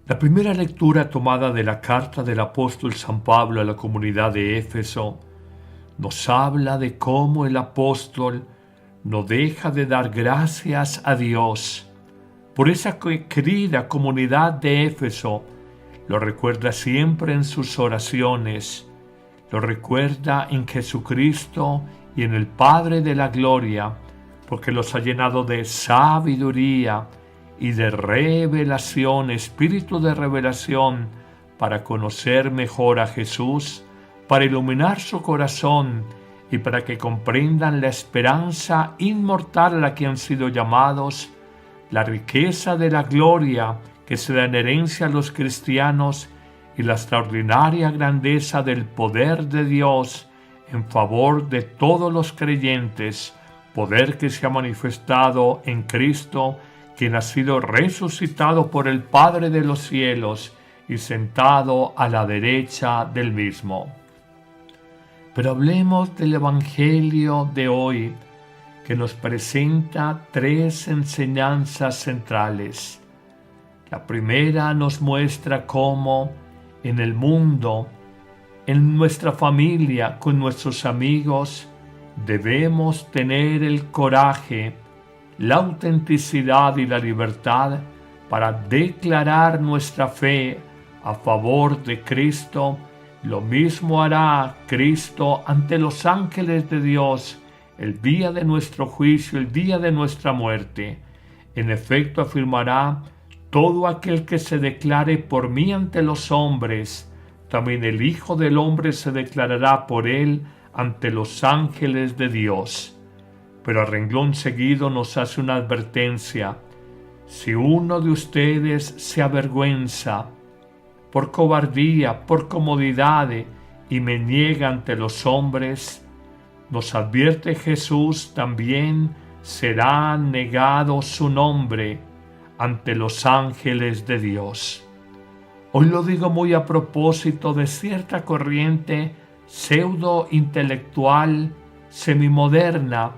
La primera lectura tomada de la carta del apóstol San Pablo a la comunidad de Éfeso nos habla de cómo el apóstol no deja de dar gracias a Dios por esa querida comunidad de Éfeso. Lo recuerda siempre en sus oraciones, lo recuerda en Jesucristo y en el Padre de la Gloria, porque los ha llenado de sabiduría y de revelación, espíritu de revelación, para conocer mejor a Jesús, para iluminar su corazón y para que comprendan la esperanza inmortal a la que han sido llamados, la riqueza de la gloria que se da en herencia a los cristianos y la extraordinaria grandeza del poder de Dios en favor de todos los creyentes, poder que se ha manifestado en Cristo, quien ha sido resucitado por el Padre de los cielos y sentado a la derecha del mismo. Pero hablemos del Evangelio de hoy, que nos presenta tres enseñanzas centrales. La primera nos muestra cómo en el mundo, en nuestra familia, con nuestros amigos, debemos tener el coraje, la autenticidad y la libertad para declarar nuestra fe a favor de Cristo. Lo mismo hará Cristo ante los ángeles de Dios el día de nuestro juicio, el día de nuestra muerte. En efecto, afirmará: todo aquel que se declare por mí ante los hombres, también el Hijo del Hombre se declarará por él ante los ángeles de Dios. Pero a renglón seguido nos hace una advertencia: si uno de ustedes se avergüenza por cobardía, por comodidad y me niega ante los hombres, nos advierte Jesús, también será negado su nombre ante los ángeles de Dios. Hoy lo digo muy a propósito de cierta corriente pseudo-intelectual, semimoderna,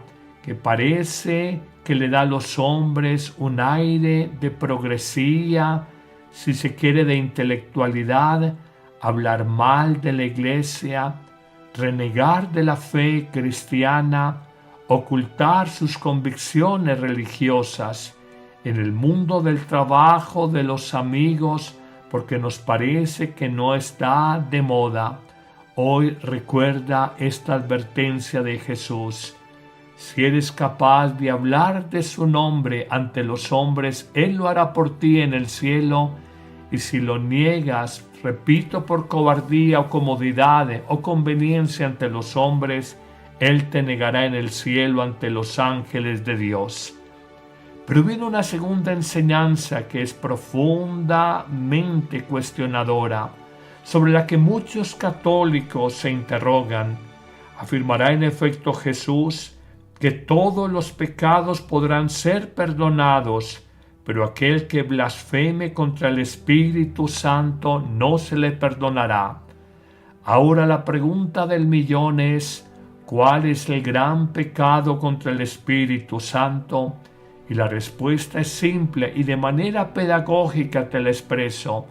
que parece que le da a los hombres un aire de progresía, si se quiere de intelectualidad, hablar mal de la iglesia, renegar de la fe cristiana, ocultar sus convicciones religiosas en el mundo del trabajo, de los amigos, porque nos parece que no está de moda. Hoy recuerda esta advertencia de Jesús: si eres capaz de hablar de su nombre ante los hombres, Él lo hará por ti en el cielo, y si lo niegas, repito, por cobardía o comodidad o conveniencia ante los hombres, Él te negará en el cielo ante los ángeles de Dios. Pero viene una segunda enseñanza que es profundamente cuestionadora, sobre la que muchos católicos se interrogan. Afirmará en efecto Jesús que todos los pecados podrán ser perdonados, pero aquel que blasfeme contra el Espíritu Santo no se le perdonará. Ahora la pregunta del millón es: ¿cuál es el gran pecado contra el Espíritu Santo? Y la respuesta es simple y de manera pedagógica te la expreso.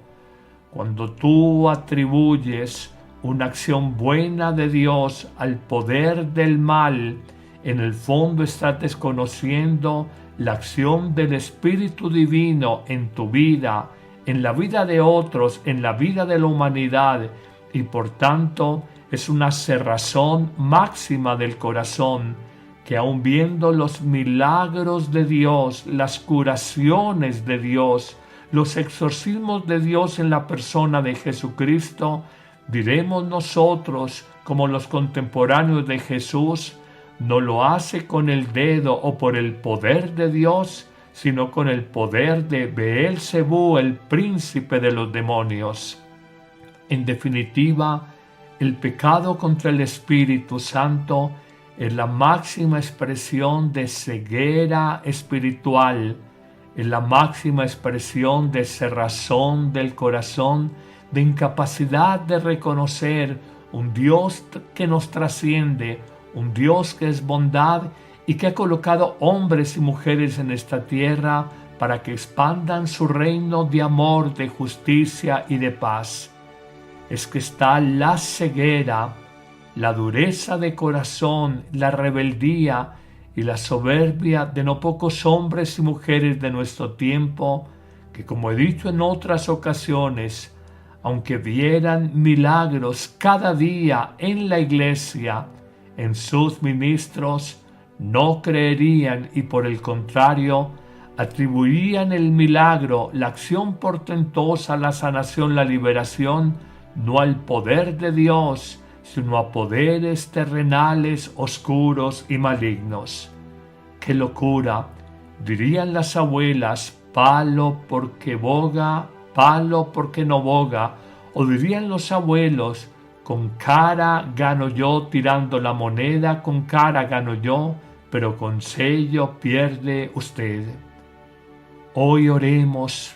Cuando tú atribuyes una acción buena de Dios al poder del mal, en el fondo estás desconociendo la acción del Espíritu Divino en tu vida, en la vida de otros, en la vida de la humanidad, y por tanto es una cerrazón máxima del corazón, que aun viendo los milagros de Dios, las curaciones de Dios, los exorcismos de Dios en la persona de Jesucristo, diremos nosotros, como los contemporáneos de Jesús, no lo hace con el dedo o por el poder de Dios, sino con el poder de Beelzebú, el príncipe de los demonios. En definitiva, el pecado contra el Espíritu Santo es la máxima expresión de ceguera espiritual, es la máxima expresión de cerrazón del corazón, de incapacidad de reconocer un Dios que nos trasciende, un Dios que es bondad y que ha colocado hombres y mujeres en esta tierra para que expandan su reino de amor, de justicia y de paz. Es que está la ceguera, la dureza de corazón, la rebeldía y la soberbia de no pocos hombres y mujeres de nuestro tiempo, que, como he dicho en otras ocasiones, aunque vieran milagros cada día en la iglesia, en sus ministros, no creerían y por el contrario, atribuirían el milagro, la acción portentosa, la sanación, la liberación, no al poder de Dios, sino a poderes terrenales, oscuros y malignos. ¡Qué locura! Dirían las abuelas, palo porque boga, palo porque no boga, o dirían los abuelos, con cara gano yo tirando la moneda, con cara gano yo, pero con sello pierde usted. Hoy oremos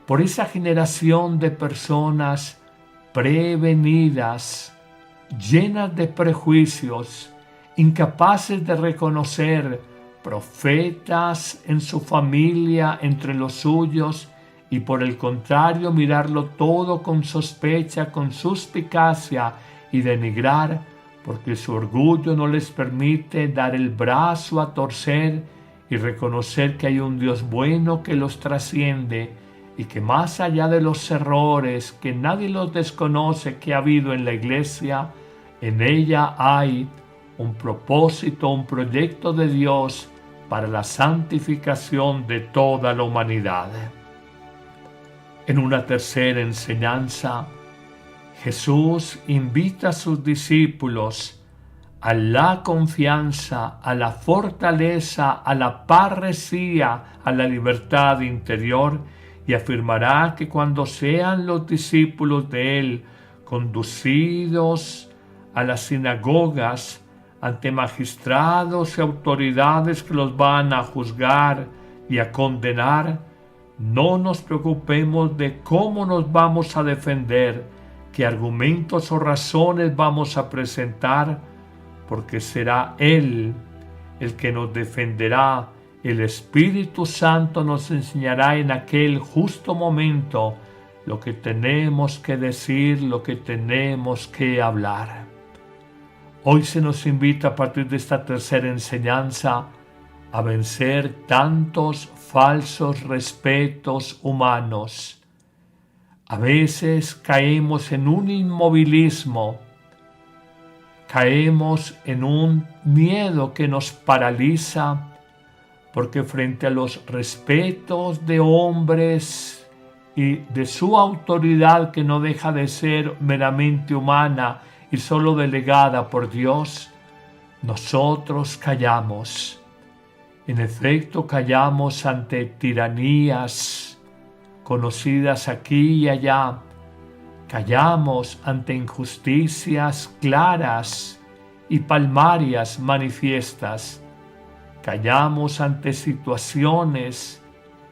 por esa generación de personas prevenidas, llenas de prejuicios, incapaces de reconocer profetas en su familia, entre los suyos, y por el contrario mirarlo todo con sospecha, con suspicacia y denigrar, porque su orgullo no les permite dar el brazo a torcer y reconocer que hay un Dios bueno que los trasciende y que más allá de los errores que nadie los desconoce que ha habido en la iglesia, en ella hay un propósito, un proyecto de Dios para la santificación de toda la humanidad. En una tercera enseñanza, Jesús invita a sus discípulos a la confianza, a la fortaleza, a la parresía, a la libertad interior, y afirmará que cuando sean los discípulos de Él conducidos a las sinagogas ante magistrados y autoridades que los van a juzgar y a condenar, no nos preocupemos de cómo nos vamos a defender, qué argumentos o razones vamos a presentar, porque será Él el que nos defenderá. El Espíritu Santo nos enseñará en aquel justo momento lo que tenemos que decir, lo que tenemos que hablar. Hoy se nos invita a partir de esta tercera enseñanza a vencer tantos falsos respetos humanos. A veces caemos en un inmovilismo, caemos en un miedo que nos paraliza, porque frente a los respetos de hombres y de su autoridad, que no deja de ser meramente humana y solo delegada por Dios, nosotros callamos. En efecto, callamos ante tiranías conocidas aquí y allá. Callamos ante injusticias claras y palmarias manifiestas. Callamos ante situaciones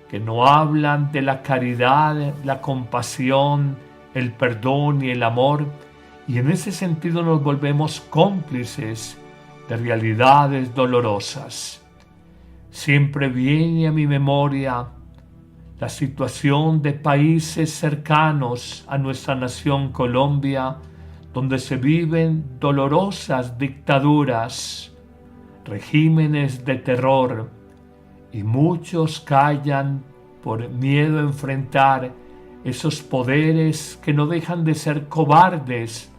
que no hablan de la caridad, la compasión, el perdón y el amor, y en ese sentido nos volvemos cómplices de realidades dolorosas. Siempre viene a mi memoria la situación de países cercanos a nuestra nación Colombia, donde se viven dolorosas dictaduras, regímenes de terror, y muchos callan por miedo a enfrentar esos poderes que no dejan de ser cobardes,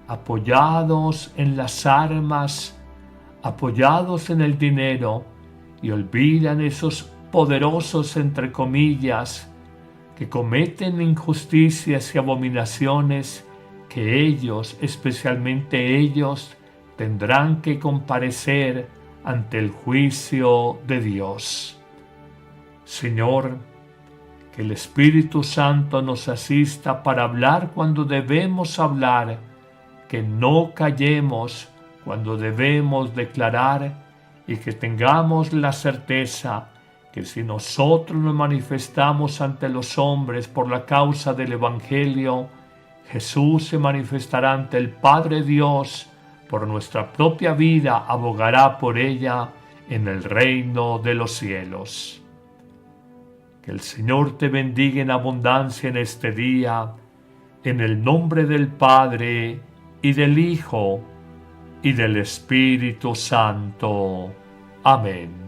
apoyados en las armas, apoyados en el dinero, y olvidan esos poderosos, entre comillas, que cometen injusticias y abominaciones, que ellos, especialmente ellos, tendrán que comparecer ante el juicio de Dios. Señor, que el Espíritu Santo nos asista para hablar cuando debemos hablar, que no callemos cuando debemos declarar, y que tengamos la certeza que si nosotros nos manifestamos ante los hombres por la causa del Evangelio, Jesús se manifestará ante el Padre Dios, por nuestra propia vida abogará por ella en el reino de los cielos. Que el Señor te bendiga en abundancia en este día, en el nombre del Padre, y del Hijo, y del Espíritu Santo. Amén.